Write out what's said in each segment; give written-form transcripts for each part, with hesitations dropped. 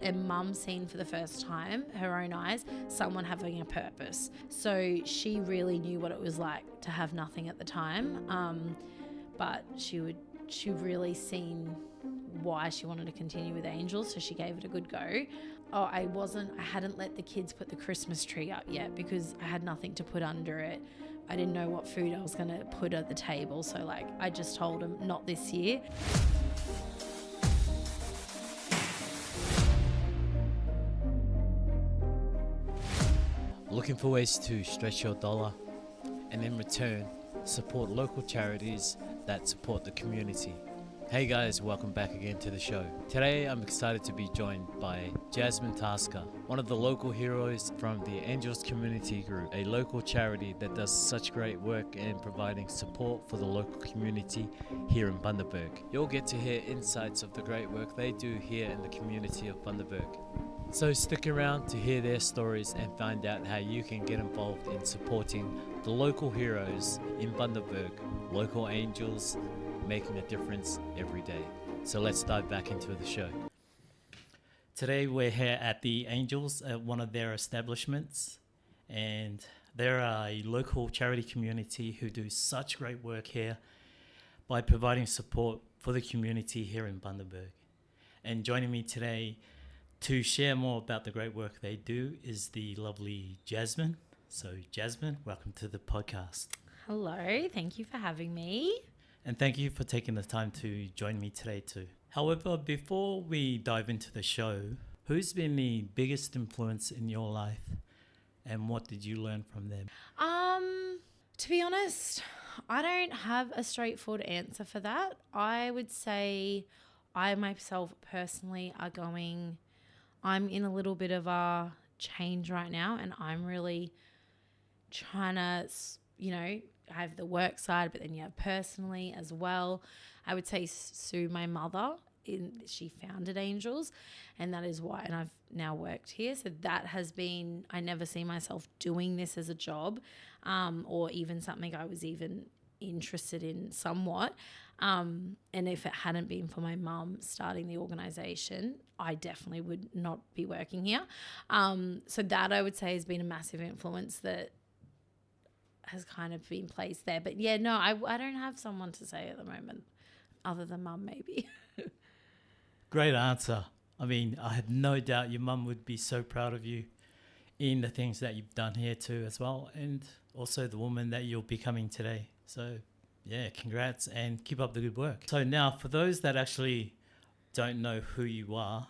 And Mum seen for the first time, her own eyes, someone having a purpose. So she really knew what it was like to have nothing at the time. But she really seen why she wanted to continue with Angels, so she gave it a good go. I hadn't let the kids put the Christmas tree up yet because I had nothing to put under it. I didn't know what food I was going to put at the table, so I just told them not this year. Looking for ways to stretch your dollar and in return support local charities that support the community. Hey guys, welcome back again to the show. Today I'm excited to be joined by Jasmine Tasker, one of the local heroes from the Angels Community Group, a local charity that does such great work in providing support for the local community here in Bundaberg. You'll get to hear insights of the great work they do here in the community of Bundaberg. So stick around to hear their stories and find out how you can get involved in supporting the local heroes in Bundaberg, local angels, making a difference every day. So let's dive back into the show. Today we're here at the Angels at one of their establishments, and they're a local charity community who do such great work here by providing support for the community here in Bundaberg. And joining me today to share more about the great work they do is the lovely Jasmine. So Jasmine, welcome to the podcast. Hello, thank you for having me. And thank you for taking the time to join me today too. However, before we dive into the show, who's been the biggest influence in your life and what did you learn from them? To be honest, I don't have a straightforward answer for that. I would say I myself personally I'm in a little bit of a change right now, and I'm really trying to, I have the work side, but then you have personally as well. I would say Sue, my mother, she founded Angels, and that is why, and I've now worked here. So that has been, I never see myself doing this as a job, or even something I was even interested in somewhat. And if it hadn't been for my mum starting the organisation, I definitely would not be working here. So that I would say has been a massive influence that has kind of been placed there. But yeah, no, I don't have someone to say at the moment other than mum maybe. Great answer. I mean, I have no doubt your mum would be so proud of you in the things that you've done here too as well, and also the woman that you're becoming today. So yeah, congrats and keep up the good work. So now for those that actually don't know who you are,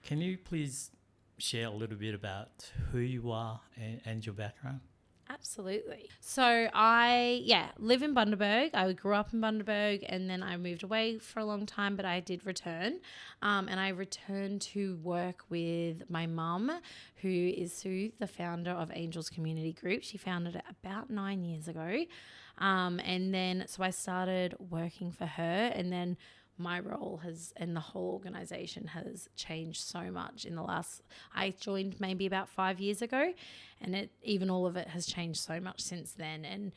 can you please share a little bit about who you are and your background? Absolutely. So I live in Bundaberg. I grew up in Bundaberg, and then I moved away for a long time, but I did return. And I returned to work with my mum, who is Sue, the founder of Angels Community Group. She founded it about 9 years ago. And then so I started working for her, and then my role and the whole organisation has changed so much I joined maybe about 5 years ago, and all of it has changed so much since then. And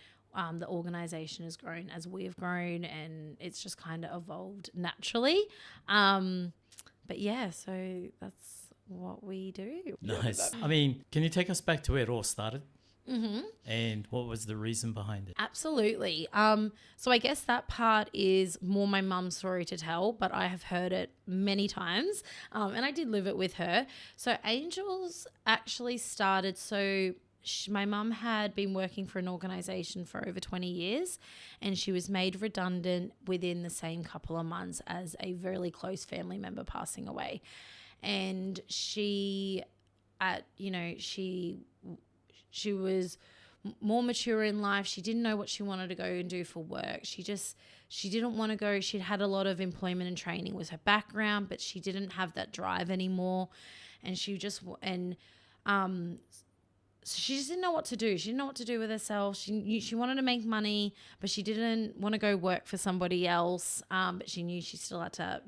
the organisation has grown as we have grown, and it's just kind of evolved naturally. But yeah, so that's what we do. Nice. I mean, can you take us back to where it all started? Mm-hmm. And what was the reason behind it? Absolutely. So I guess that part is more my mum's story to tell, but I have heard it many times, and I did live it with her. So Angels actually started, my mum had been working for an organisation for over 20 years, and she was made redundant within the same couple of months as a really close family member passing away. And she was more mature in life. She didn't know what she wanted to go and do for work. She didn't want to go. She'd had a lot of employment and training was her background, but she didn't have that drive anymore. And So she just didn't know what to do. She didn't know what to do with herself. She wanted to make money, but she didn't want to go work for somebody else. But she knew she still had to,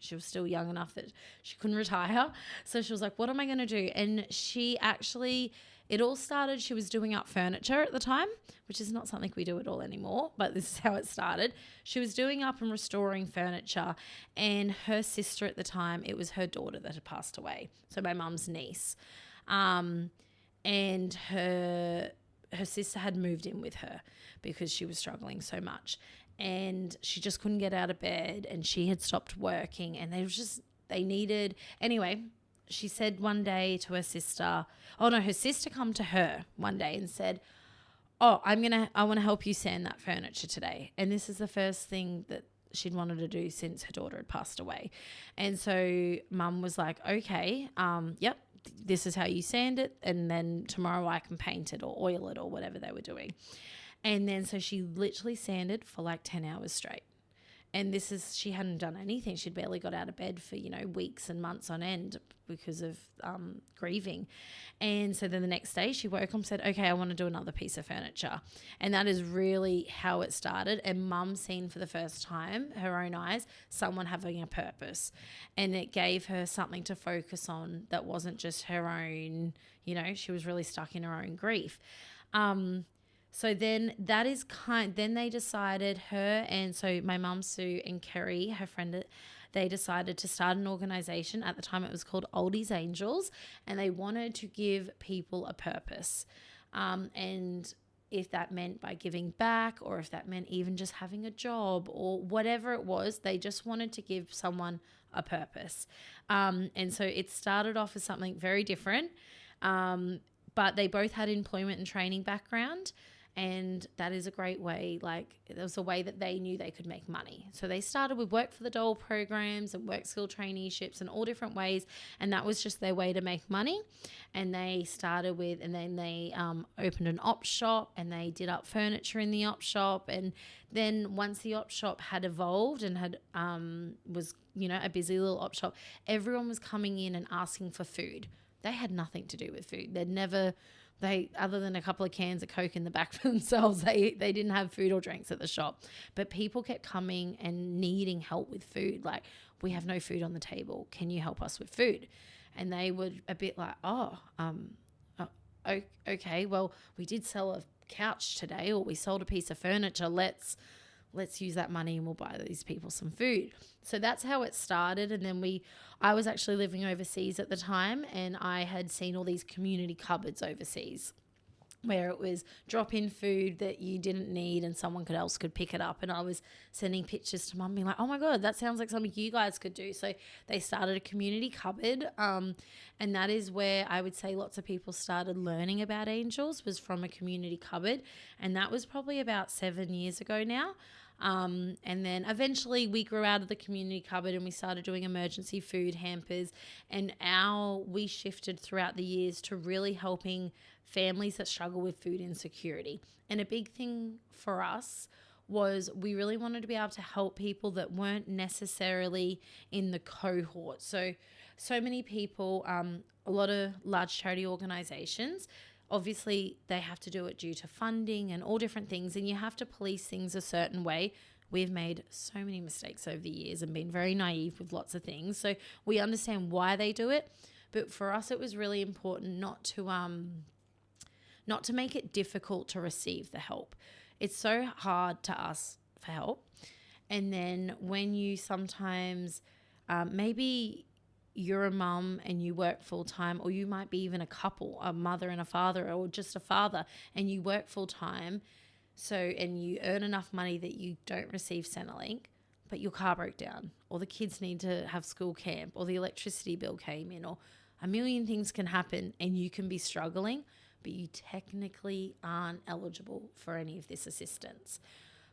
she was still young enough that she couldn't retire. So she was like, what am I going to do? And it all started, she was doing up furniture at the time, which is not something we do at all anymore, but this is how it started. She was doing up and restoring furniture, and her sister at the time, it was her daughter that had passed away. So my mum's niece. And her sister had moved in with her because she was struggling so much, and she just couldn't get out of bed, and she had stopped working, and anyway, she said one day to her sister, her sister come to her one day and said, I want to help you sand that furniture today. And this is the first thing that she'd wanted to do since her daughter had passed away. And so mum was like, okay, yep, this is how you sand it, and then tomorrow I can paint it or oil it or whatever they were doing. And then so she literally sanded for like 10 hours straight. And she hadn't done anything. She'd barely got out of bed for, weeks and months on end because of grieving. And so then the next day she woke up and said, okay, I want to do another piece of furniture. And that is really how it started. And mum seen for the first time, her own eyes, someone having a purpose. And it gave her something to focus on that wasn't just her own, she was really stuck in her own grief. So then then they decided so my mum, Sue, and Kerry, her friend, they decided to start an organization. At the time it was called Oldies Angels, and they wanted to give people a purpose. And if that meant by giving back, or if that meant even just having a job or whatever it was, they just wanted to give someone a purpose. And so it started off as something very different, but they both had employment and training background. And that is a great way, it was a way that they knew they could make money. So they started with work for the doll programs and work skill traineeships and all different ways. And that was just their way to make money. And they started and then they opened an op shop, and they did up furniture in the op shop. And then once the op shop had evolved and was a busy little op shop, everyone was coming in and asking for food. They had nothing to do with food. Other than a couple of cans of Coke in the back for themselves, they didn't have food or drinks at the shop. But people kept coming and needing help with food. Like, we have no food on the table. Can you help us with food? And they were a bit like, okay, well, we did sell a couch today, or we sold a piece of furniture. Let's use that money and we'll buy these people some food. So that's how it started. And then I was actually living overseas at the time, and I had seen all these community cupboards overseas where it was drop-in food that you didn't need and someone else could pick it up. And I was sending pictures to mum being like, oh my God, that sounds like something you guys could do. So they started a community cupboard. And that is where I would say lots of people started learning about angels, was from a community cupboard. And that was probably about 7 years ago now. And then eventually we grew out of the community cupboard and we started doing emergency food hampers, and we shifted throughout the years to really helping families that struggle with food insecurity. And a big thing for us was we really wanted to be able to help people that weren't necessarily in the cohort. So many people, a lot of large charity organizations, obviously they have to do it due to funding and all different things, and you have to police things a certain way. We've made so many mistakes over the years and been very naive with lots of things. So we understand why they do it. But for us, it was really important not to make it difficult to receive the help. It's so hard to ask for help. And then when you sometimes, maybe you're a mum and you work full time, or you might be even a couple, a mother and a father, or just a father, and you work full time. And you earn enough money that you don't receive Centrelink, but your car broke down, or the kids need to have school camp, or the electricity bill came in, or a million things can happen and you can be struggling, but you technically aren't eligible for any of this assistance.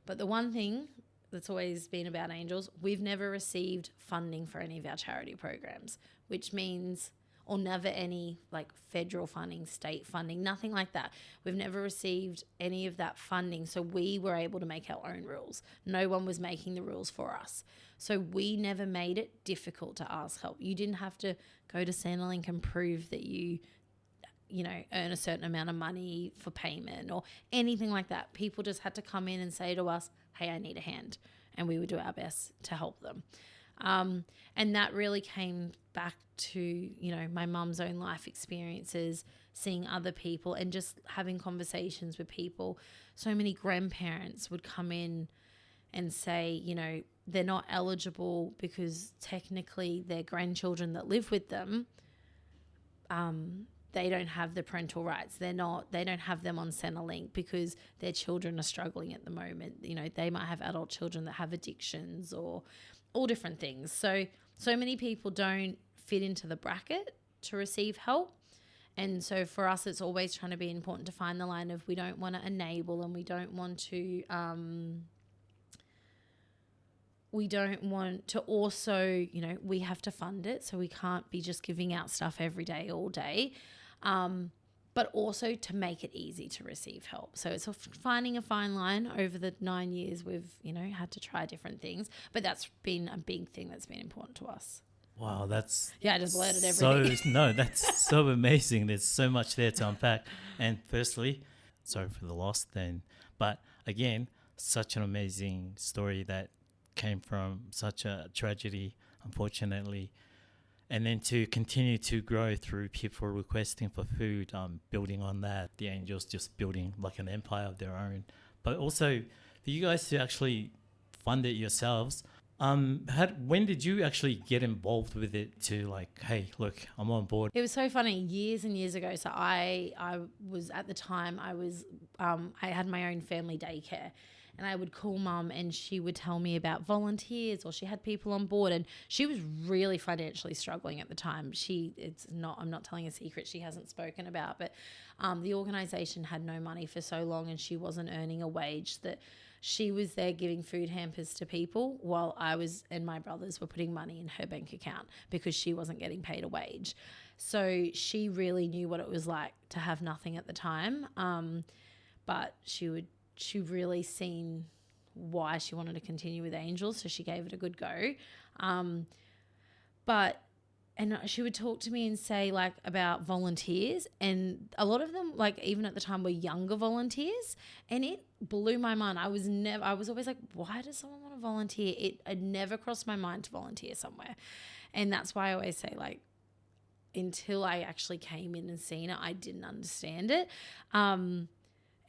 But the one thing that's always been about Angels, we've never received funding for any of our charity programs, which means, or never any federal funding, state funding, nothing like that. We've never received any of that funding. So we were able to make our own rules. No one was making the rules for us. So we never made it difficult to ask help. You didn't have to go to Centrelink and prove that you earn a certain amount of money for payment or anything like that. People just had to come in and say to us, hey, I need a hand. And we would do our best to help them. And that really came back to, my mum's own life experiences, seeing other people and just having conversations with people. So many grandparents would come in and say, they're not eligible because technically their grandchildren that live with them, they don't have the parental rights. They don't have them on Centrelink because their children are struggling at the moment. They might have adult children that have addictions or all different things. So many people don't fit into the bracket to receive help. And so for us, it's always trying to be important to find the line of we don't want to enable and we don't want to also, we have to fund it. So we can't be just giving out stuff every day, all day. But also to make it easy to receive help. So it's finding a fine line. Over the 9 years, we've, had to try different things. But that's been a big thing that's been important to us. Wow, that's... Yeah, I just blurted everything. That's so amazing. There's so much there to unpack. And firstly, sorry for the loss then. But again, such an amazing story that came from such a tragedy, unfortunately. And then to continue to grow through people requesting for food, building on that, the Angels just building like an empire of their own. But also for you guys to actually fund it yourselves, when did you actually get involved with it to like, hey, look, I'm on board? It was so funny years and years ago. So I was at the time I had my own family daycare. And I would call mum and she would tell me about volunteers or she had people on board and she was really financially struggling at the time. I'm not telling a secret she hasn't spoken about, but the organisation had no money for so long and she wasn't earning a wage that she was there giving food hampers to people while I was and my brothers were putting money in her bank account because she wasn't getting paid a wage. So she really knew what it was like to have nothing at the time. But she really seen why she wanted to continue with Angels, so she gave it a good go. And she would talk to me and say like about volunteers, and a lot of them, like even at the time, were younger volunteers, and it blew my mind. I was always like, why does someone want to volunteer? It never crossed my mind to volunteer somewhere, and that's why I always say like, until I actually came in and seen it, I didn't understand it.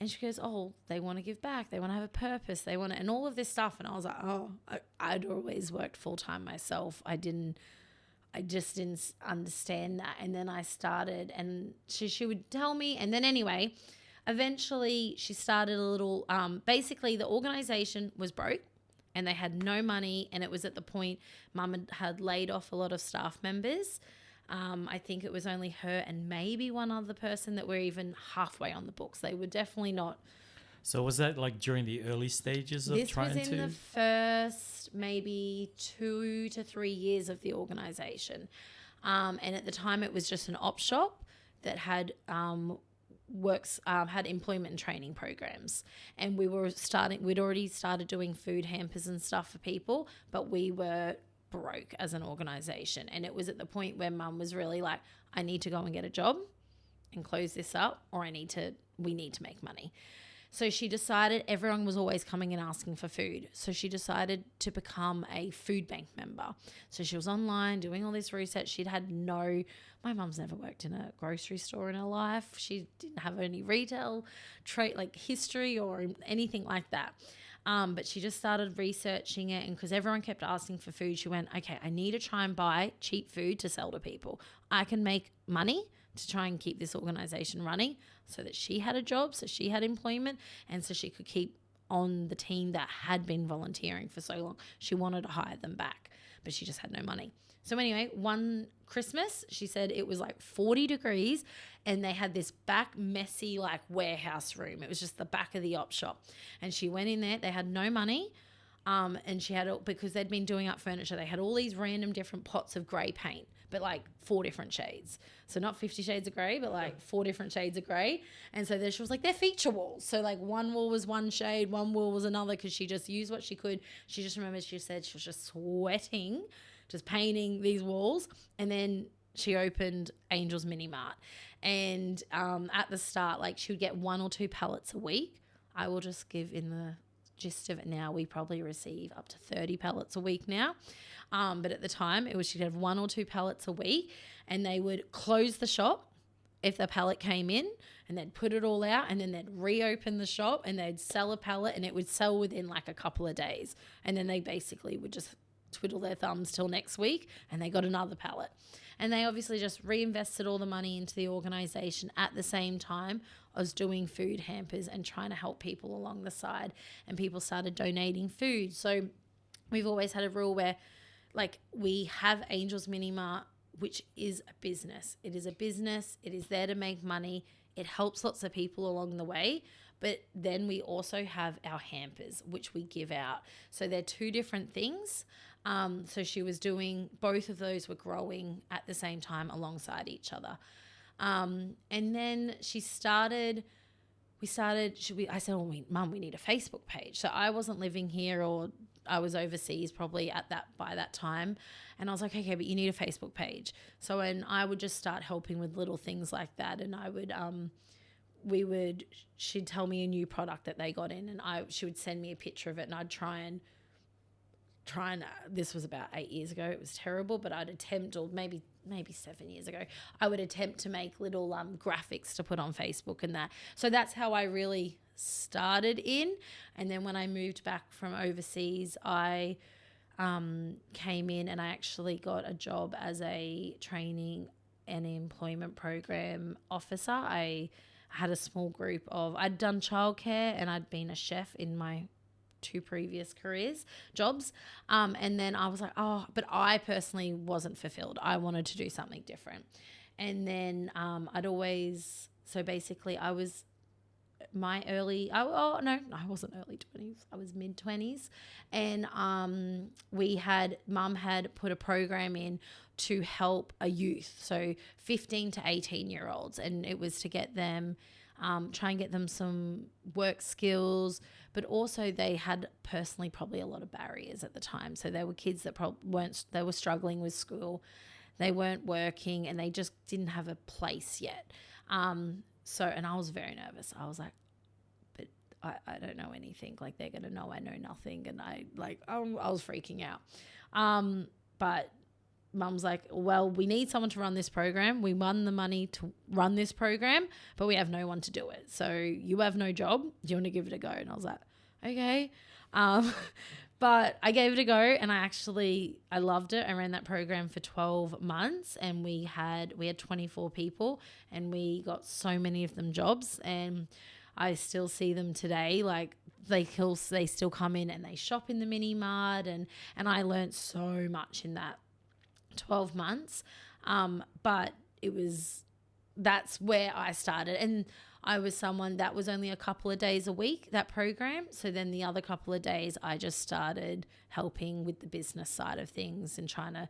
And she goes, oh, they want to give back. They want to have a purpose. They want to, and all of this stuff. And I was like, oh, I'd always worked full time myself. I just didn't understand that. And then I started and she would tell me. And then anyway, eventually she started a little, basically the organization was broke and they had no money. And it was at the point mum had laid off a lot of staff members. I think it was only her and maybe one other person that were even halfway on the books. They were definitely not. So was that like during the early stages of trying to? This was in the first maybe 2 to 3 years of the organisation. And at the time it was just an op shop that had had employment and training programs. And we'd already started doing food hampers and stuff for people, but we were broke as an organisation. And it was at the point where mum was really like, I need to go and get a job and close this up, or we need to make money. So she decided, everyone was always coming and asking for food. So she decided to become a food bank member. So she was online doing all this research. My mum's never worked in a grocery store in her life. She didn't have any retail trait like history or anything like that. But she just started researching it, and because everyone kept asking for food, she went, okay, I need to try and buy cheap food to sell to people. I can make money to try and keep this organisation running, so that she had a job, so she had employment, and so she could keep on the team that had been volunteering for so long. She wanted to hire them back, but she just had no money. So anyway, one Christmas, she said it was like 40 degrees and they had this back messy like warehouse room. It was just the back of the op shop. And she went in there. They had no money. And she had, because they'd been doing up furniture, they had all these random different pots of grey paint, but like 4 different shades. So not 50 shades of grey, but like 4 different shades of grey. And so there she was like, they're feature walls. So like one wall was one shade, one wall was another, because she just used what she could. She just remembered, she said she was just sweating, just painting these walls. And then she opened Angel's Minimart. And at the start, like she would get 1 or 2 pallets a week. I will just give in the gist of it now. We probably receive up to 30 pallets a week now. But at the time, she'd have 1 or 2 pallets a week, and they would close the shop if the pallet came in, and they'd put it all out, and then they'd reopen the shop and they'd sell a pallet, and it would sell within like a couple of days. And then they basically would just twiddle their thumbs till next week, and they got another pallet. And they obviously just reinvested all the money into the organisation at the same time as doing food hampers and trying to help people along the side. And people started donating food. So we've always had a rule where, like, we have Angel's Minimart, which is a business. It is a business. It is there to make money. It helps lots of people along the way. But then we also have our hampers, which we give out. So they're 2 different things. So she was doing, both of those were growing at the same time alongside each other. And then I said, well, Mum, we need a Facebook page. So I wasn't living here, or I was overseas probably by that time. And I was like, okay, but you need a Facebook page. So, and I would just start helping with little things like that. And I would, she'd tell me a new product that they got in, and she would send me a picture of it, and I'd try and this was about 8 years ago. It was terrible, but I'd attempt, or maybe 7 years ago, I would attempt to make little graphics to put on Facebook and that. So that's how I really started in. And then when I moved back from overseas, I came in and I actually got a job as a training and employment program officer. I had a small group I'd done childcare and I'd been a chef in my 2 previous jobs. And then I was like, but I personally wasn't fulfilled. I wanted to do something different. And then I was I wasn't early 20s. I was mid 20s. And Mum had put a program in to help a youth, so 15 to 18 year olds. And it was to get them, try and get them some work skills, but also they had personally probably a lot of barriers at the time. So there were kids that they were struggling with school, they weren't working, and they just didn't have a place yet. And I was very nervous. I was like, but I don't know anything. Like, they're going to know I know nothing. And I was freaking out. But Mum's like, well, we need someone to run this program. We won the money to run this program, but we have no one to do it. So you have no job. Do you want to give it a go? And I was like, okay. But I gave it a go, and I loved it. I ran that program for 12 months, and we had 24 people, and we got so many of them jobs, and I still see them today. Like, they still come in and they shop in the mini mart, and I learned so much in that 12 months. But that's where I started. And I was someone that was only a couple of days a week, that program. So then the other couple of days I just started helping with the business side of things and trying to,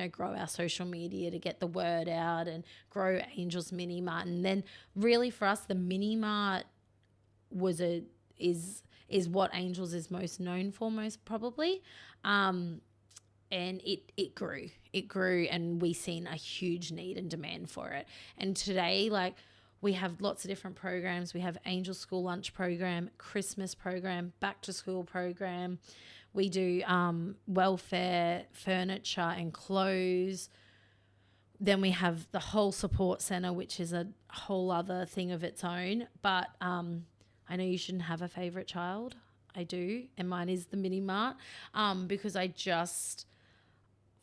grow our social media to get the word out and grow Angel's Mini Mart. And then really for us, the Mini Mart is what Angels is most known for, most probably. And it grew, and we seen a huge need and demand for it. And today, we have lots of different programs. We have Angel School Lunch program, Christmas program, back to school program. We do welfare, furniture and clothes. Then we have the whole support center, which is a whole other thing of its own. But I know you shouldn't have a favorite child. I do, and mine is the Mini Mart, because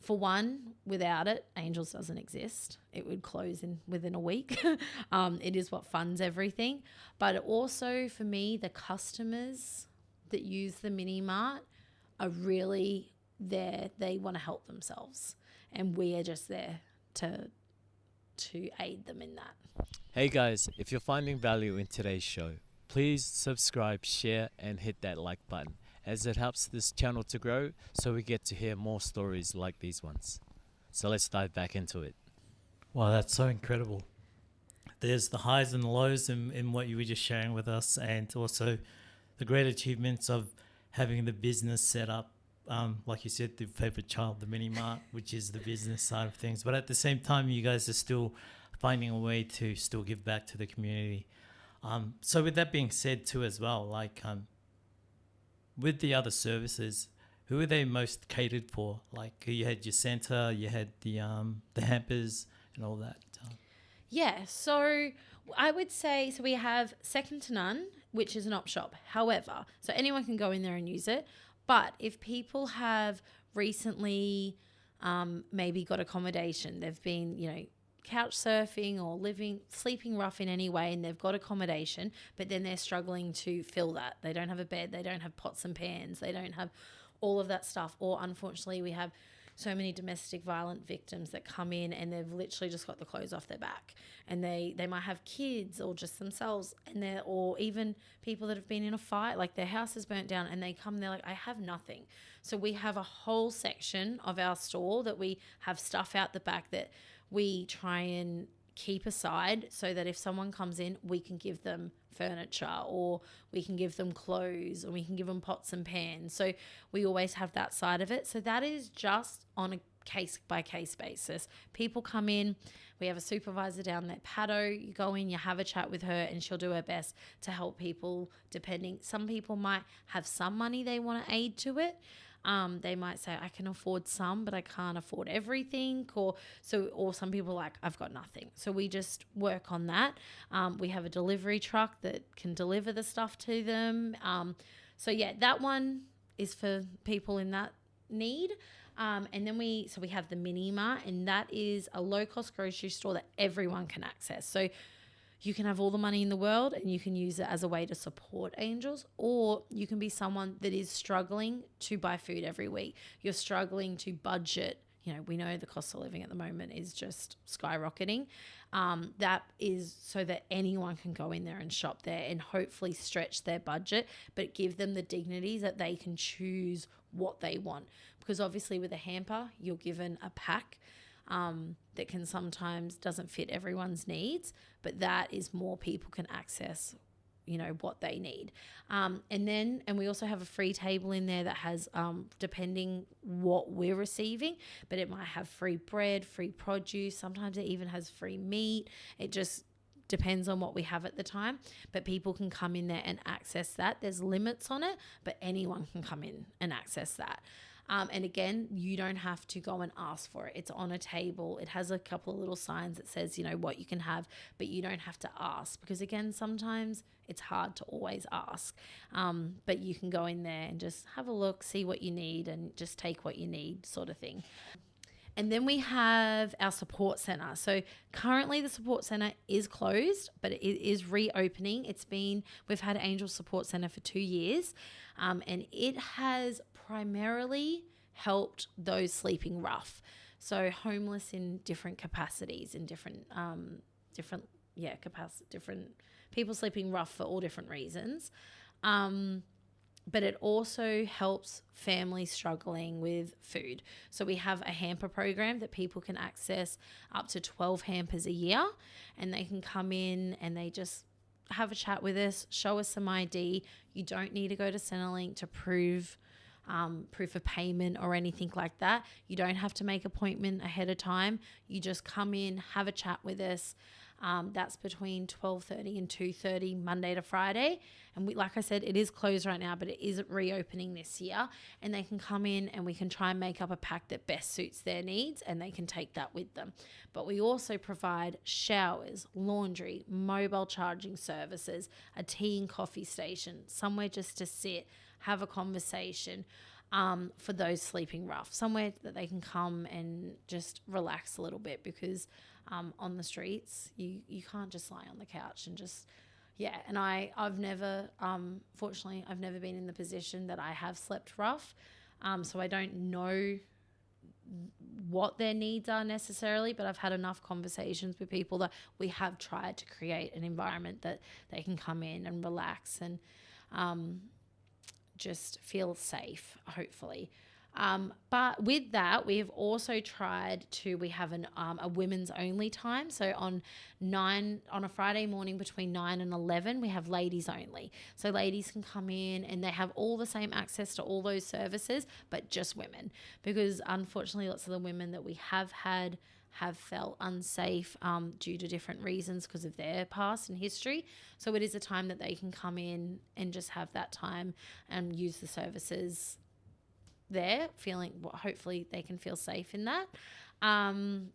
for one, without it, Angels doesn't exist. It would close within a week. It is what funds everything. But also for me, the customers that use the Mini Mart are really there. They want to help themselves, and we are just there to aid them in that. Hey guys, if you're finding value in today's show, please subscribe, share, and hit that like button, as it helps this channel to grow so we get to hear more stories like these ones. So let's dive back into it. Wow, that's so incredible. There's the highs and the lows in what you were just sharing with us, and also the great achievements of having the business set up like you said, the favorite child, the minimart, which is the business side of things. But at the same time, you guys are still finding a way to still give back to the community. So with that being said too as well, like with the other services, who are they most catered for? Like you had your Santa, you had the hampers and all that. Yeah, so I would say, so we have second to none, which is an op shop. However, so anyone can go in there and use it. But if people have recently maybe got accommodation, they've been, couch surfing or sleeping rough in any way, and they've got accommodation, but then they're struggling to fill that. They don't have a bed, they don't have pots and pans, they don't have all of that stuff. Or unfortunately, we have so many domestic violent victims that come in and they've literally just got the clothes off their back, and they might have kids or just themselves, or even people that have been in a fight, like their house is burnt down, and they come, they're like, I have nothing. So we have a whole section of our store that we have stuff out the back that we try and keep aside, so that if someone comes in, we can give them furniture, or we can give them clothes, or we can give them pots and pans. So we always have that side of it. So that is just on a case by case basis. People come in, we have a supervisor down there, Pato, you go in, you have a chat with her, and she'll do her best to help people, depending. Some people might have some money they want to aid to it. They might say, I can afford some, but I can't afford everything. Or some people are like, I've got nothing. So we just work on that. We have a delivery truck that can deliver the stuff to them. So yeah, that one is for people in that need. And then we have the mini mart, and that is a low cost grocery store that everyone can access. So you can have all the money in the world and you can use it as a way to support angels, or you can be someone that is struggling to buy food every week. You're struggling to budget. We know the cost of living at the moment is just skyrocketing. That is so that anyone can go in there and shop there and hopefully stretch their budget, but give them the dignity that they can choose what they want. Because obviously with a hamper, you're given a pack that can sometimes doesn't fit everyone's needs, but that is more people can access, what they need. And we also have a free table in there that has, depending what we're receiving, but it might have free bread, free produce. Sometimes it even has free meat. It just depends on what we have at the time, but people can come in there and access that. There's limits on it, but anyone can come in and access that. And again, you don't have to go and ask for it. It's on a table. It has a couple of little signs that says, what you can have, but you don't have to ask, because again, sometimes it's hard to always ask. But you can go in there and just have a look, see what you need, and just take what you need, sort of thing. And then we have our support center. So currently the support center is closed, but it is reopening. We've had Angel Support Center for 2 years, and it has primarily helped those sleeping rough. So homeless in different capacities, in different people sleeping rough for all different reasons. But it also helps families struggling with food. So we have a hamper program that people can access up to 12 hampers a year, and they can come in and they just have a chat with us, show us some ID. You don't need to go to Centrelink to proof of payment or anything like that. You don't have to make an appointment ahead of time. You just come in, have a chat with us. That's between 12:30 and 2:30 Monday to Friday. And like I said, it is closed right now, but it is reopening this year. And they can come in and we can try and make up a pack that best suits their needs, and they can take that with them. But we also provide showers, laundry, mobile charging services, a tea and coffee station, somewhere just to sit, have a conversation, for those sleeping rough, somewhere that they can come and just relax a little bit, because on the streets you can't just lie on the couch and just and I've never fortunately I've never been in the position that I have slept rough, so I don't know what their needs are necessarily, but I've had enough conversations with people that we have tried to create an environment that they can come in and relax and just feel safe, hopefully. But with that, we have also we have a women's only time. So on a Friday morning between 9 and 11, we have ladies only. So ladies can come in and they have all the same access to all those services, but just women. Because unfortunately, lots of the women that we have had have felt unsafe due to different reasons because of their past and history. So it is a time that they can come in and just have that time and use the services there, hopefully they can feel safe in that. And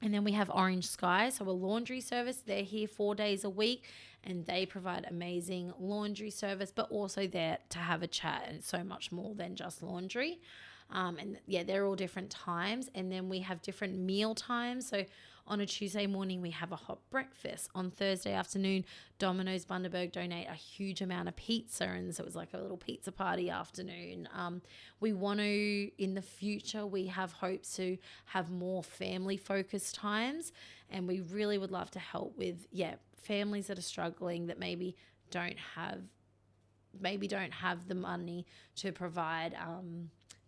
then we have Orange Sky, so a laundry service. They're here 4 days a week and they provide amazing laundry service, but also there to have a chat, and it's so much more than just laundry. And yeah, they're all different times. And then we have different meal times. So on a Tuesday morning, we have a hot breakfast. On Thursday afternoon, Domino's Bundaberg donate a huge amount of pizza. And so it was like a little pizza party afternoon. We want to, in the future, we have hopes to have more family focused times. And we really would love to help with, families that are struggling, that maybe don't have the money to provide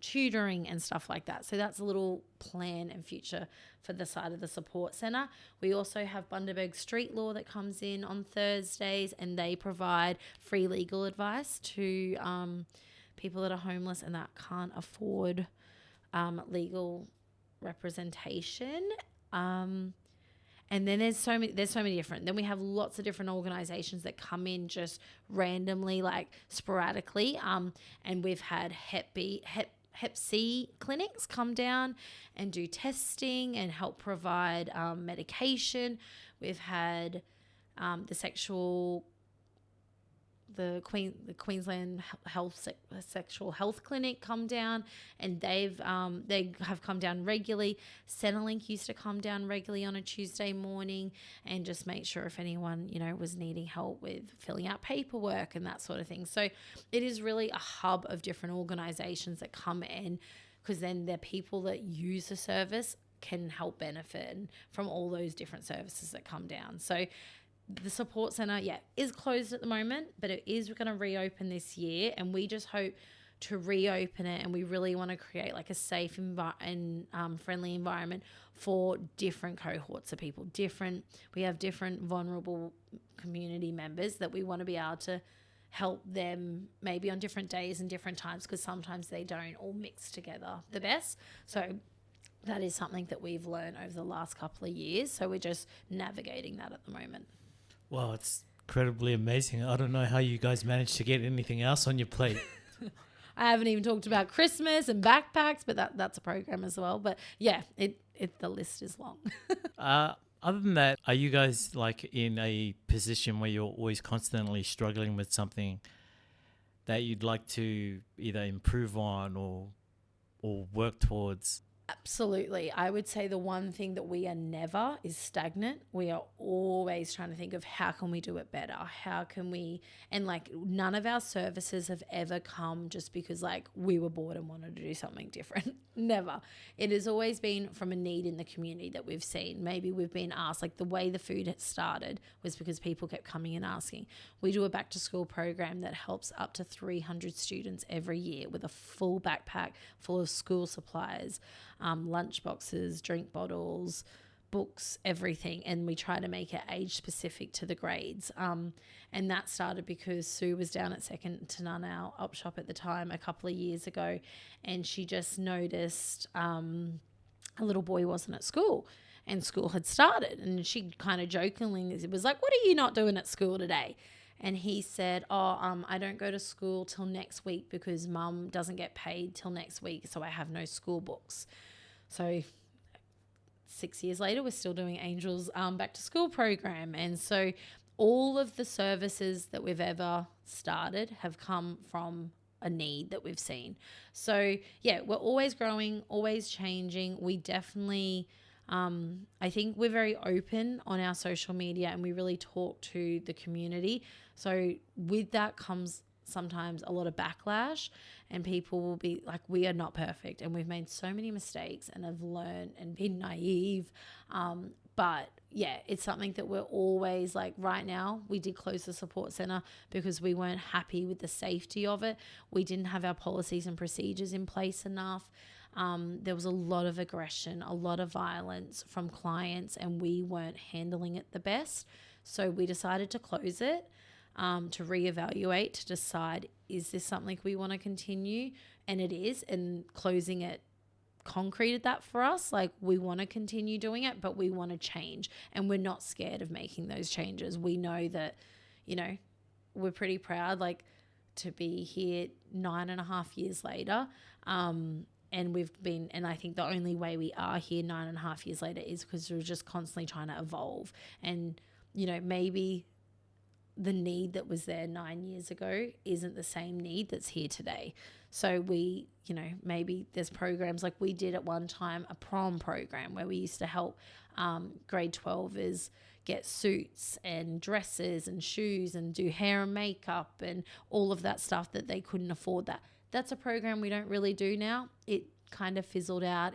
tutoring and stuff like that. So that's a little plan and future for the side of the support centre. We also have Bundaberg Street Law that comes in on Thursdays, and they provide free legal advice to people that are homeless and that can't afford legal representation. And then there's so many different. Then we have lots of different organisations that come in just randomly, like sporadically. And we've had Hep C clinics come down and do testing and help provide medication. We've had the Queensland Sexual Health Clinic come down, and they have come down regularly. Centrelink used to come down regularly on a Tuesday morning and just make sure if anyone was needing help with filling out paperwork and that sort of thing. So it is really a hub of different organisations that come in, because then the people that use the service can help benefit from all those different services that come down. So the support centre, is closed at the moment, but it is going to reopen this year, and we just hope to reopen it, and we really want to create like a safe and friendly environment for different cohorts of people. We have different vulnerable community members that we want to be able to help them maybe on different days and different times, because sometimes they don't all mix together the best. So that is something that we've learned over the last couple of years. So we're just navigating that at the moment. Wow, it's incredibly amazing. I don't know how you guys managed to get anything else on your plate. I haven't even talked about Christmas and backpacks, but that's a program as well. But yeah, the list is long. Other than that, are you guys like in a position where you're always constantly struggling with something that you'd like to either improve on or work towards? Absolutely. I would say the one thing that we are never is stagnant. We are always trying to think of how can we do it better? How can we, and like none of our services have ever come just because like we were bored and wanted to do something different. Never. It has always been from a need in the community that we've seen. Maybe we've been asked, like the way the food had started was because people kept coming and asking. We do a back to school program that helps up to 300 students every year with a full backpack full of school supplies, lunch boxes, drink bottles, books, everything. And we try to make it age specific to the grades. And that started because Sue was down at Second to None, our op shop at the time, a couple of years ago. And she just noticed a little boy wasn't at school and school had started. And she kind of jokingly was like, "What are you not doing at school today?" And he said, I don't go to school till next week because mum doesn't get paid till next week, so I have no school books. So 6 years later, we're still doing Angel's back to school program. And so all of the services that we've ever started have come from a need that we've seen. So yeah, we're always growing, always changing. We definitely... I think we're very open on our social media and we really talk to the community. So with that comes sometimes a lot of backlash, and people will be like, we are not perfect and we've made so many mistakes and have learned and been naive. But yeah, it's something that we're always like, right now we did close the support center because we weren't happy with the safety of it. We didn't have our policies and procedures in place enough. There was a lot of aggression, a lot of violence from clients, and we weren't handling it the best. So we decided to close it, to reevaluate, to decide, is this something we want to continue? And it is, and closing it concreted that for us. Like, we want to continue doing it, but we want to change, and we're not scared of making those changes. We know that, you know, we're pretty proud, like, to be here 9.5 years later. And we've been, and I think the only way we are here 9.5 years later is because we're just constantly trying to evolve. And, you know, maybe the need that was there 9 years ago isn't the same need that's here today. So we, you know, maybe there's programs like we did at one time, a prom program where we used to help grade 12ers get suits and dresses and shoes and do hair and makeup and all of that stuff that they couldn't afford. That's a program we don't really do now. It kind of fizzled out.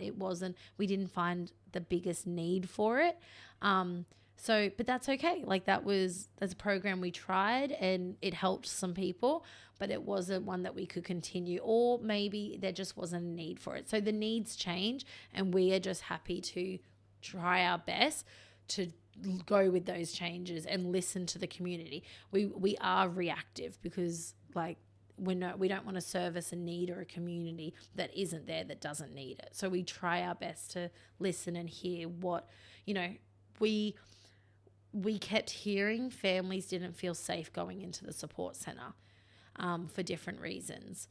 We didn't find the biggest need for it. But that's okay. Like, that's a program we tried and it helped some people, but it wasn't one that we could continue, or maybe there just wasn't a need for it. So the needs change, and we are just happy to try our best to go with those changes and listen to the community. We are reactive because, like, we don't want to service a need or a community that isn't there, that doesn't need it. So we try our best to listen and hear what, you know, we kept hearing families didn't feel safe going into the support center for different reasons.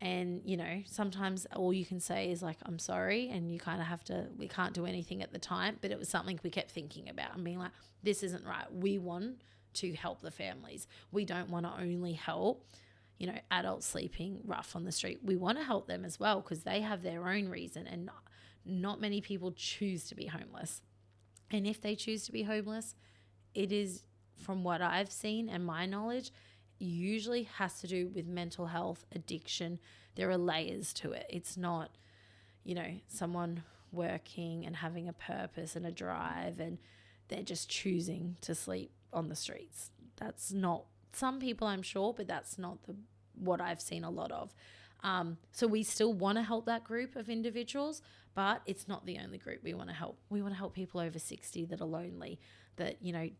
And, you know, sometimes all you can say is like, I'm sorry, and you kind of we can't do anything at the time, but it was something we kept thinking about and being like, this isn't right. We want to help the families. We don't want to only help, you know, adults sleeping rough on the street. We want to help them as well because they have their own reason, and not many people choose to be homeless. And if they choose to be homeless, it is, from what I've seen and my knowledge, usually has to do with mental health, addiction. There are layers to it. It's not, you know, someone working and having a purpose and a drive and they're just choosing to sleep on the streets. That's not, some people I'm sure, but that's not what I've seen a lot of. So we still want to help that group of individuals, but it's not the only group we want to help. We want to help people over 60 that are lonely, that, you know,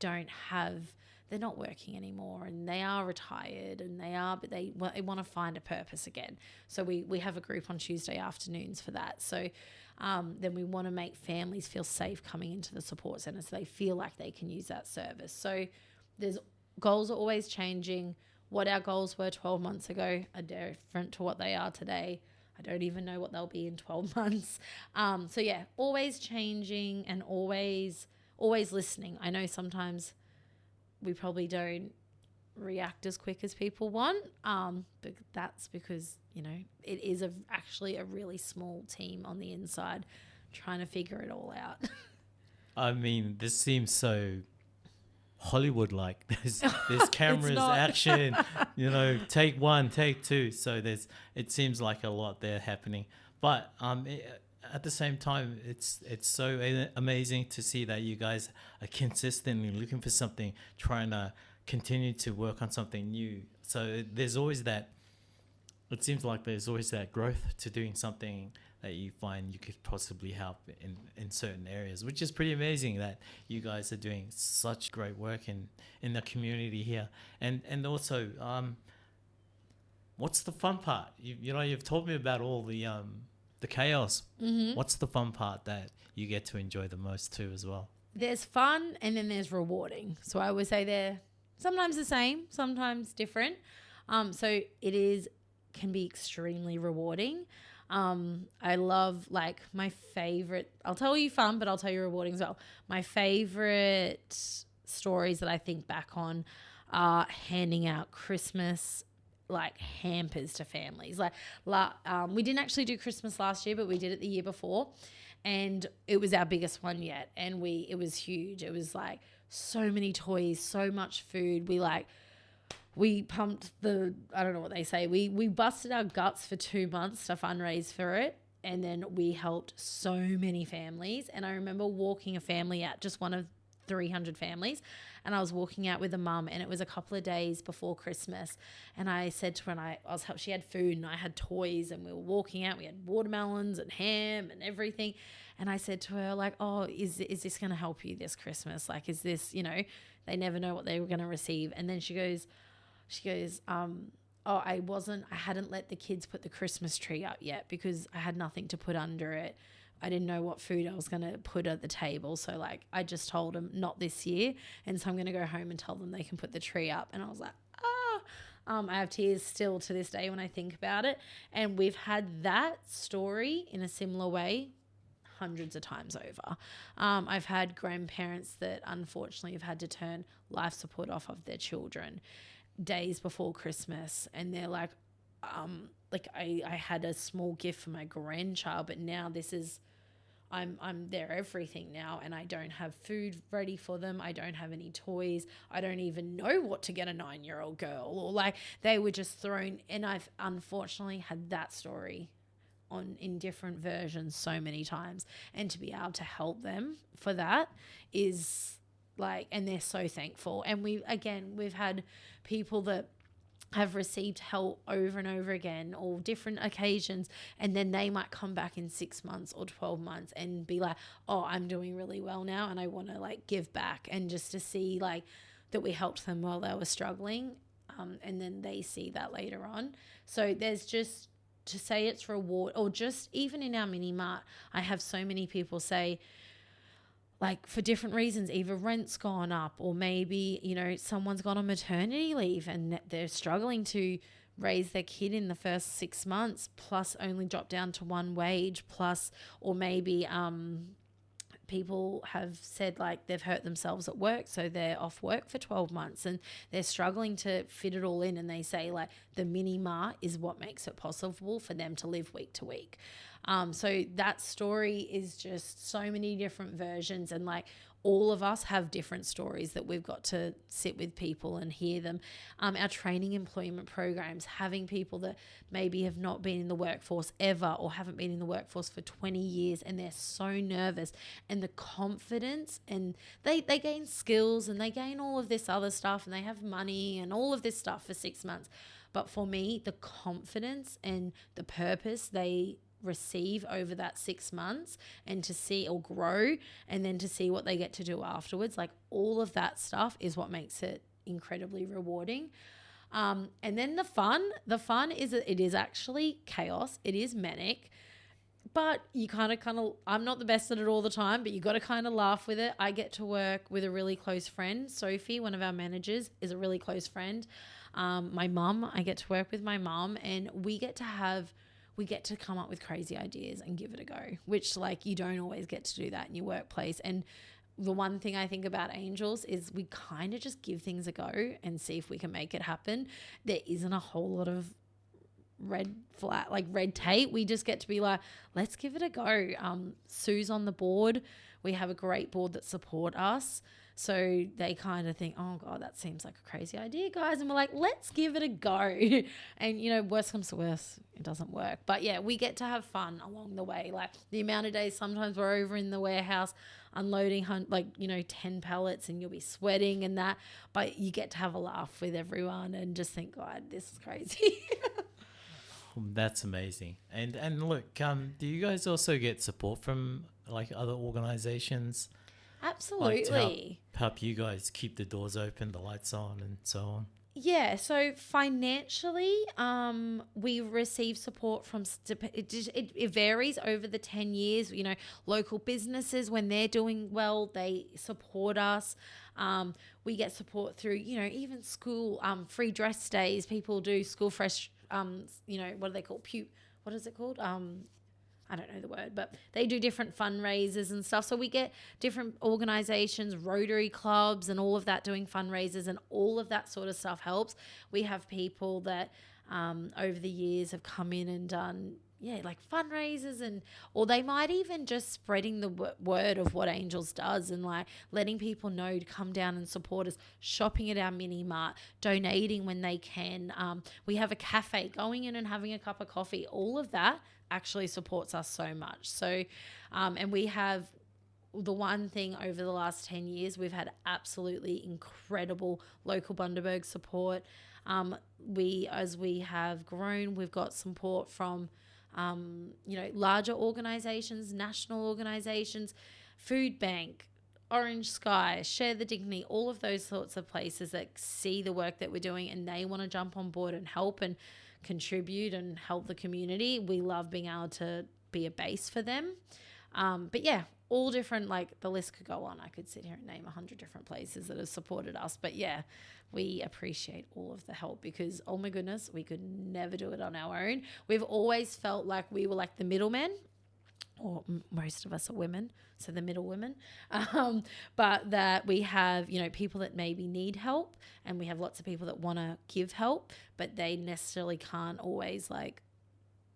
they're not working anymore, and they are retired, and but they want to find a purpose again. So we have a group on Tuesday afternoons for that. So then we want to make families feel safe coming into the support centre, so they feel like they can use that service. So goals are always changing. What our goals were 12 months ago are different to what they are today. I don't even know what they'll be in 12 months. So yeah, always changing and always listening. I know sometimes we probably don't react as quick as people want, but that's because, you know, it is actually a really small team on the inside trying to figure it all out. I mean, this seems so Hollywood-like. There's cameras, action, you know, take one, take two. So it seems like a lot there happening. But at the same time, it's so amazing to see that you guys are consistently looking for something, trying to continue to work on something new. So there's always that, it seems like there's always that growth to doing something that you find you could possibly help in certain areas, which is pretty amazing that you guys are doing such great work in the community here. And also, what's the fun part? You've told me about all the chaos. Mm-hmm. What's the fun part that you get to enjoy the most too as well? There's fun, and then there's rewarding. So I would say they're sometimes the same, sometimes different. So it can be extremely rewarding. I love, like, my favorite, I'll tell you fun, but I'll tell you rewarding as well. My favorite stories that I think back on are handing out Christmas, like, hampers to families. Like, we didn't actually do Christmas last year, but we did it the year before, and it was our biggest one yet. And it was huge. It was like so many toys, so much food. We pumped I don't know what they say. We busted our guts for 2 months to fundraise for it. And then we helped so many families. And I remember walking a family out, just one of 300 families, and I was walking out with a mum, and it was a couple of days before Christmas, and I said to her, and she had food and I had toys, and we were walking out, we had watermelons and ham and everything, and I said to her, like, oh, is this going to help you this Christmas? Like, is this, they never know what they were going to receive. And then she goes, oh, I hadn't let the kids put the Christmas tree up yet because I had nothing to put under it. I didn't know what food I was going to put at the table. So, like, I just told them not this year. And so I'm going to go home and tell them they can put the tree up. And I was like, I have tears still to this day when I think about it. And we've had that story in a similar way hundreds of times over. I've had grandparents that unfortunately have had to turn life support off of their children days before Christmas. And they're like, I had a small gift for my grandchild, but now I'm their everything now, and I don't have food ready for them. I don't have any toys. I don't even know what to get a 9-year-old girl, or like they were just thrown. And I've unfortunately had that story in different versions so many times, and to be able to help them for that is like, and they're so thankful. And we've had people that have received help over and over again, or different occasions, and then they might come back in 6 months or 12 months and be like, oh, I'm doing really well now and I want to like give back, and just to see like that we helped them while they were struggling, and then they see that later on. So there's just, to say it's reward, or just even in our mini mart, I have so many people say, like, for different reasons, either rent's gone up, or maybe, someone's gone on maternity leave and they're struggling to raise their kid in the first 6 months, plus only drop down to one wage, plus, or maybe people have said like they've hurt themselves at work, so they're off work for 12 months and they're struggling to fit it all in, and they say like the mini mart is what makes it possible for them to live week to week. So that story is just so many different versions, and like all of us have different stories that we've got to sit with people and hear them. Our training employment programs, having people that maybe have not been in the workforce ever, or haven't been in the workforce for 20 years, and they're so nervous, and the confidence, and they gain skills and they gain all of this other stuff, and they have money and all of this stuff for 6 months. But for me, the confidence and the purpose they receive over that 6 months, and to see or grow, and then to see what they get to do afterwards, like all of that stuff is what makes it incredibly rewarding. And then the fun is that it is actually chaos. It is manic, but you kind of, I'm not the best at it all the time, but you got to kind of laugh with it. I get to work with a really close friend. Sophie, one of our managers, is a really close friend. My mum, I get to work with my mum, and we get to come up with crazy ideas and give it a go, which like you don't always get to do that in your workplace. And the one thing I think about Angels is we kind of just give things a go and see if we can make it happen. There isn't a whole lot of red tape. We just get to be like, let's give it a go. Sue's on the board. We have a great board that support us. So they kind of think, oh God, that seems like a crazy idea, guys. And we're like, let's give it a go. And, worst comes to worst, it doesn't work. But yeah, we get to have fun along the way. Like the amount of days sometimes we're over in the warehouse unloading 10 pallets, and you'll be sweating and that. But you get to have a laugh with everyone and just think, God, this is crazy. That's amazing. And look, do you guys also get support from like other organizations? Absolutely. Like to help you guys keep the doors open, the lights on, and so on? Yeah, so financially, we receive support from, it varies over the 10 years. Local businesses, when they're doing well, they support us. We get support through, even school, free dress days. People do school fresh, what do they call? What is it called? I don't know the word, but they do different fundraisers and stuff. So we get different organizations, Rotary clubs and all of that doing fundraisers, and all of that sort of stuff helps. We have people that over the years have come in and done, like fundraisers, or they might even just spreading the word of what Angels does, and like letting people know to come down and support us, shopping at our mini mart, donating when they can. We have a cafe, going in and having a cup of coffee. All of that actually supports us so much. So, and we have the one thing over the last 10 years, we've had absolutely incredible local Bundaberg support. As we have grown, we've got support from, larger organisations, national organisations, Food Bank, Orange Sky, Share the Dignity, all of those sorts of places that see the work that we're doing and they want to jump on board and help and contribute and help the community. We love being able to be a base for them. But yeah, all different, like the list could go on. I could sit here and name 100 different places that have supported us. But yeah, we appreciate all of the help because, oh my goodness, we could never do it on our own. We've always felt like we were like the middlemen, or most of us are women, so the middle women, but that we have, people that maybe need help and we have lots of people that want to give help, but they necessarily can't always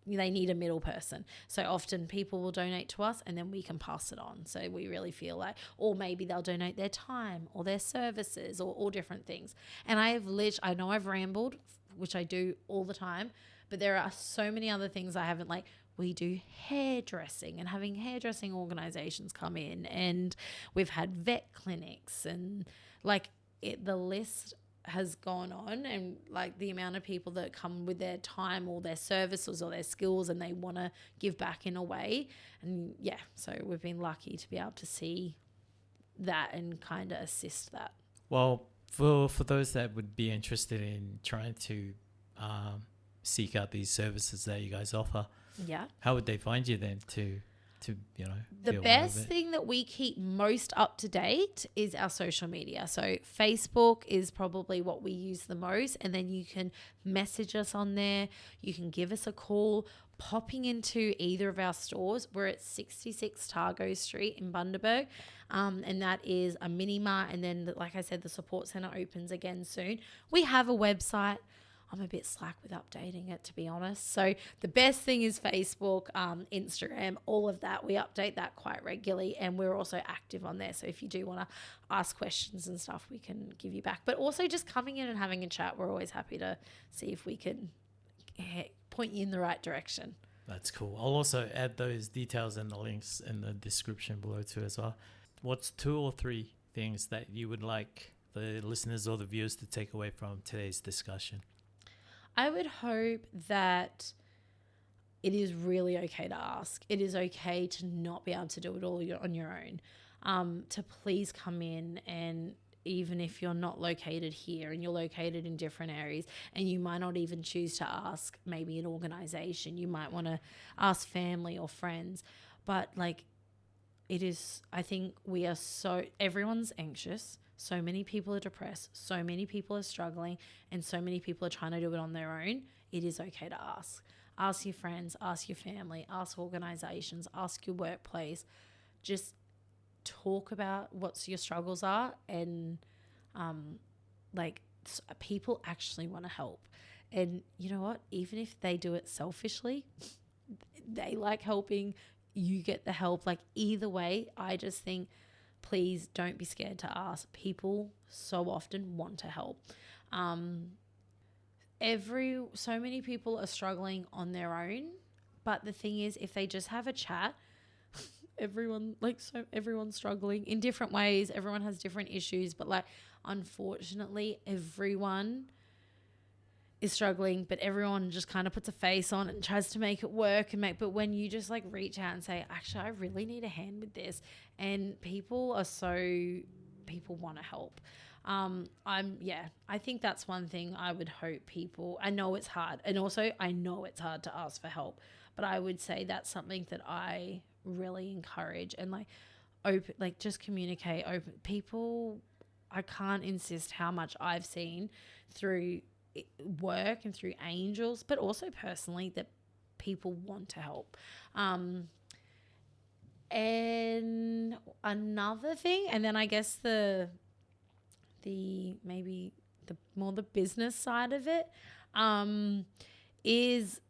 they need a middle person. So often people will donate to us and then we can pass it on. So we really feel like, or maybe they'll donate their time or their services or all different things. And I know I've rambled, which I do all the time, but there are so many other things I haven't, we do hairdressing and having hairdressing organizations come in, and we've had vet clinics, and the list has gone on, and the amount of people that come with their time or their services or their skills and they want to give back in a way. And yeah, so we've been lucky to be able to see that and kind of assist that. Well, for those that would be interested in trying to seek out these services that you guys offer, yeah, how would they find you then to the best thing that we keep most up to date is our social media. So Facebook is probably what we use the most, and then you can message us on there. You can give us a call. Popping into either of our stores, we're at 66 Targo Street in Bundaberg, and that is a minimart. And then, like I said, the support centre opens again soon. We have a website. I'm a bit slack with updating it, to be honest. So the best thing is Facebook, Instagram, all of that. We update that quite regularly, and we're also active on there. So if you do want to ask questions and stuff, we can give you back. But also just coming in and having a chat, we're always happy to see if we can point you in the right direction. That's cool. I'll also add those details and the links in the description below too as well. What's 2 or 3 things that you would like the listeners or the viewers to take away from today's discussion? I would hope that it is really okay to ask. It is okay to not be able to do it all on your own. To please come in, and even if you're not located here and you're located in different areas and you might not even choose to ask maybe an organization, you might want to ask family or friends. But I think everyone's anxious. So many people are depressed, so many people are struggling, and so many people are trying to do it on their own. It is okay to ask. Ask your friends, ask your family, ask organizations, ask your workplace. Just talk about what your struggles are, and people actually want to help. And you know what? Even if they do it selfishly, they like helping, you get the help. Either way, I just think, please don't be scared to ask. People so often want to help. So many people are struggling on their own, but the thing is, if they just have a chat, everyone's struggling in different ways. Everyone has different issues, but unfortunately, everyone is struggling, but everyone just kind of puts a face on it and tries to make it work but when you just reach out and say, actually, I really need a hand with this, and people want to help. I think that's one thing I would hope people, I know it's hard, and also I know it's hard to ask for help, but I would say that's something that I really encourage, and just communicate open. People, I can't insist how much I've seen through work and through angels, but also personally, that people want to help. And another thing, and then I guess the maybe the more the business side of it, is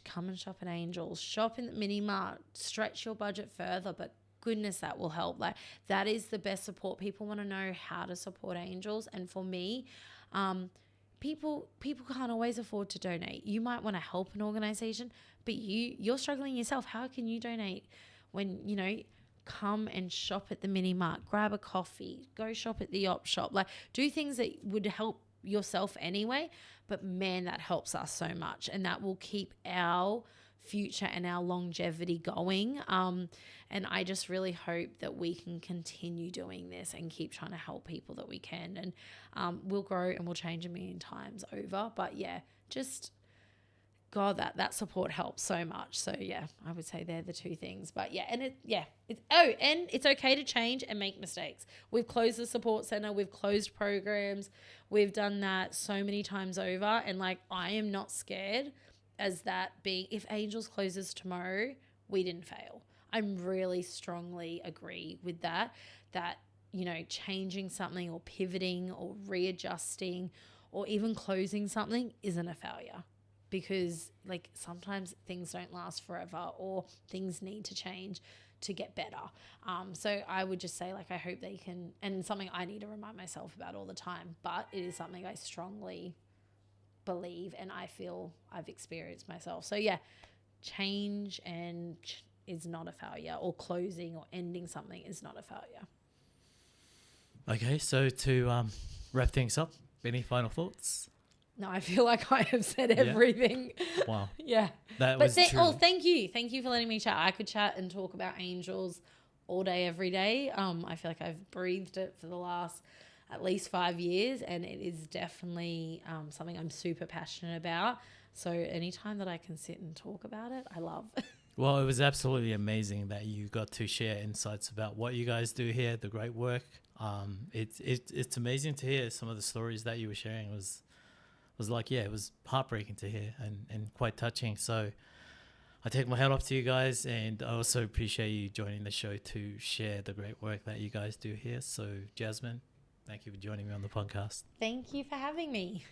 come and shop at Angels, shop in the minimart, stretch your budget further, but goodness, that will help. That is the best support. People want to know how to support Angels, and for me, people can't always afford to donate. You might want to help an organization, but you're struggling yourself. How can you donate when, you know, come and shop at the mini mart, grab a coffee, go shop at the op shop, like do things that would help yourself anyway. But man, that helps us so much, and that will keep our future and our longevity going. And I just really hope that we can continue doing this and keep trying to help people that we can. And we'll grow and we'll change a million times over. But yeah, just God, that support helps so much. So yeah, I would say they're the two things. But yeah, and it's okay to change and make mistakes. We've closed the support center, we've closed programs, we've done that so many times over. And like, I am not scared as that being, if Angels closes tomorrow, we didn't fail. I'm really strongly agree with that, you know, changing something or pivoting or readjusting or even closing something isn't a failure. Because like sometimes things don't last forever or things need to change to get better. So I would just say, like, I hope they can, and something I need to remind myself about all the time, but it is something I strongly believe and I feel I've experienced myself. So yeah, change is not a failure, or closing or ending something is not a failure. Okay, so to wrap things up, any final thoughts? No, I feel like I have said everything. Wow. Yeah. That but was true. Oh, thank you. Thank you for letting me chat. I could chat and talk about Angels all day, every day. I feel like I've breathed it for the last at least 5 years, and it is definitely something I'm super passionate about. So anytime that I can sit and talk about it, I love. Well, it was absolutely amazing that you got to share insights about what you guys do here, the great work. It's amazing to hear some of the stories that you were sharing. Was like, yeah, it was heartbreaking to hear and quite touching. So I take my hat off to you guys, and I also appreciate you joining the show to share the great work that you guys do here. So Jasmine, thank you for joining me on the podcast. Thank you for having me.